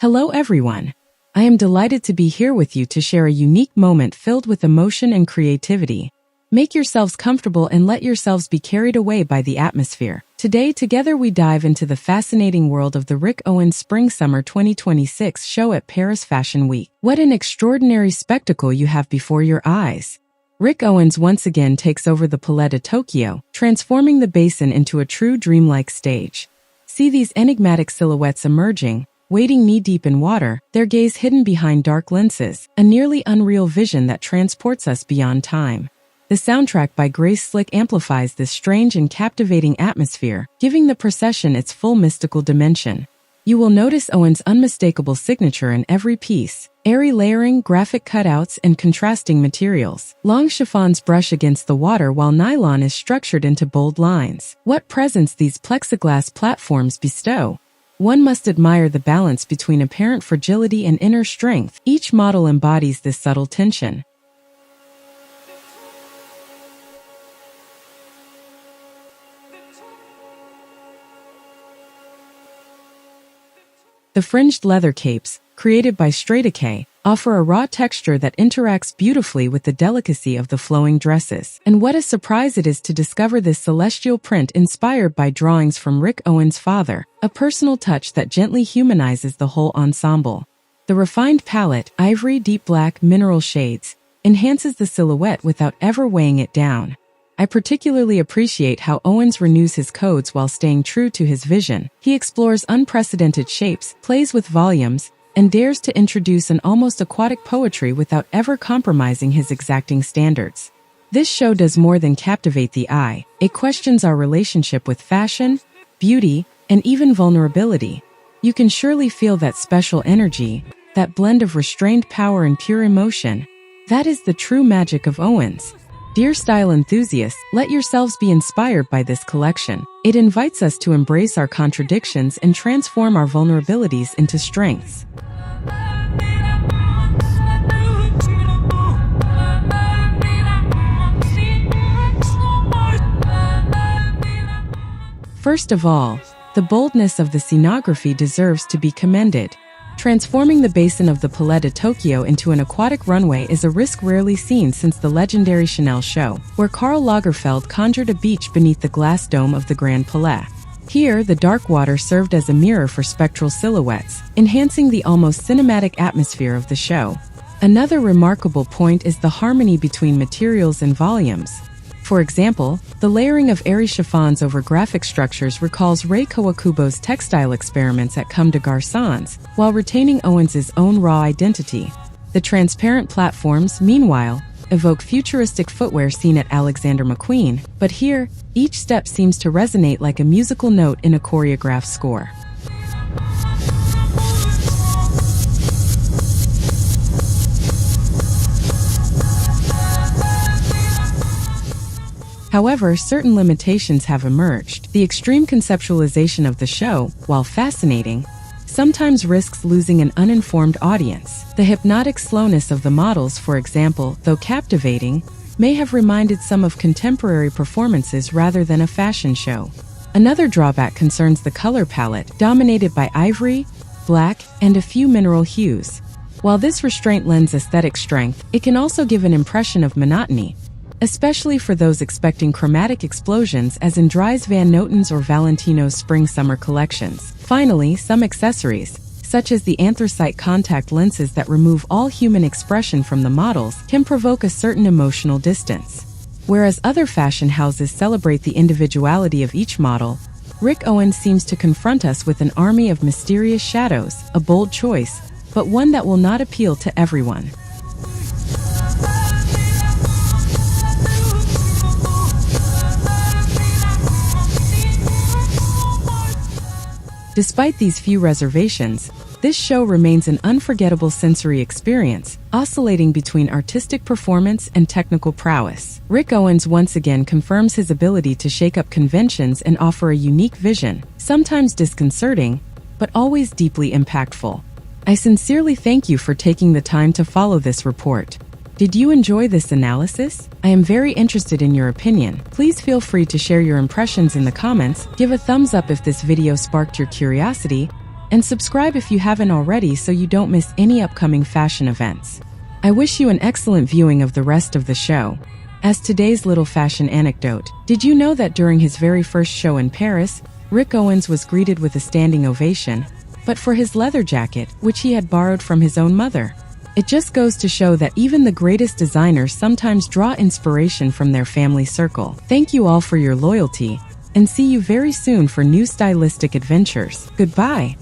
Hello everyone. I am delighted to be here with you to share a unique moment filled with emotion and creativity. Make yourselves comfortable and let yourselves be carried away by the atmosphere. Today, together we dive into the fascinating world of the Rick Owens Spring-Summer 2026 show at Paris Fashion Week. What an extraordinary spectacle you have before your eyes. Rick Owens once again takes over the Palais de Tokyo, transforming the basin into a true dreamlike stage. See these enigmatic silhouettes emerging, wading knee-deep in water, their gaze hidden behind dark lenses, a nearly unreal vision that transports us beyond time. The soundtrack by Grace Slick amplifies this strange and captivating atmosphere, giving the procession its full mystical dimension. You will notice Owens' unmistakable signature in every piece: airy layering, graphic cutouts, and contrasting materials. Long chiffons brush against the water while nylon is structured into bold lines. What presence these plexiglass platforms bestow! One must admire the balance between apparent fragility and inner strength. Each model embodies this subtle tension. The fringed leather capes, created by Brandibay, offer a raw texture that interacts beautifully with the delicacy of the flowing dresses. And what a surprise it is to discover this celestial print inspired by drawings from Rick Owens' father, a personal touch that gently humanizes the whole ensemble. The refined palette, ivory, deep black, mineral shades, enhances the silhouette without ever weighing it down. I particularly appreciate how Owens renews his codes while staying true to his vision. He explores unprecedented shapes, plays with volumes, and dares to introduce an almost aquatic poetry without ever compromising his exacting standards. This show does more than captivate the eye. It questions our relationship with fashion, beauty, and even vulnerability. You can surely feel that special energy, that blend of restrained power and pure emotion. That is the true magic of Owens. Dear style enthusiasts, let yourselves be inspired by this collection. It invites us to embrace our contradictions and transform our vulnerabilities into strengths. First of all, the boldness of the scenography deserves to be commended. Transforming the basin of the Palais de Tokyo into an aquatic runway is a risk rarely seen since the legendary Chanel show, where Karl Lagerfeld conjured a beach beneath the glass dome of the Grand Palais. Here, the dark water served as a mirror for spectral silhouettes, enhancing the almost cinematic atmosphere of the show. Another remarkable point is the harmony between materials and volumes. For example, the layering of airy chiffons over graphic structures recalls Rei Kawakubo's textile experiments at Comme des Garçons, while retaining Owens' own raw identity. The transparent platforms, meanwhile, evoke futuristic footwear seen at Alexander McQueen, but here, each step seems to resonate like a musical note in a choreographed score. However, certain limitations have emerged. The extreme conceptualization of the show, while fascinating, sometimes risks losing an uninformed audience. The hypnotic slowness of the models, for example, though captivating, may have reminded some of contemporary performances rather than a fashion show. Another drawback concerns the color palette, dominated by ivory, black, and a few mineral hues. While this restraint lends aesthetic strength, it can also give an impression of monotony, especially for those expecting chromatic explosions as in Dries Van Noten's or Valentino's spring-summer collections. Finally, some accessories, such as the anthracite contact lenses that remove all human expression from the models, can provoke a certain emotional distance. Whereas other fashion houses celebrate the individuality of each model, Rick Owens seems to confront us with an army of mysterious shadows, a bold choice, but one that will not appeal to everyone. Despite these few reservations, this show remains an unforgettable sensory experience, oscillating between artistic performance and technical prowess. Rick Owens once again confirms his ability to shake up conventions and offer a unique vision, sometimes disconcerting, but always deeply impactful. I sincerely thank you for taking the time to follow this report. Did you enjoy this analysis? I am very interested in your opinion. Please feel free to share your impressions in the comments, give a thumbs up if this video sparked your curiosity, And subscribe if you haven't already so you don't miss any upcoming fashion events. I wish you an excellent viewing of the rest of the show. As today's little fashion anecdote, did you know that during his very first show in Paris, Rick Owens was greeted with a standing ovation, but for his leather jacket, which he had borrowed from his own mother? It just goes to show that even the greatest designers sometimes draw inspiration from their family circle. Thank you all for your loyalty, and see you very soon for new stylistic adventures. Goodbye.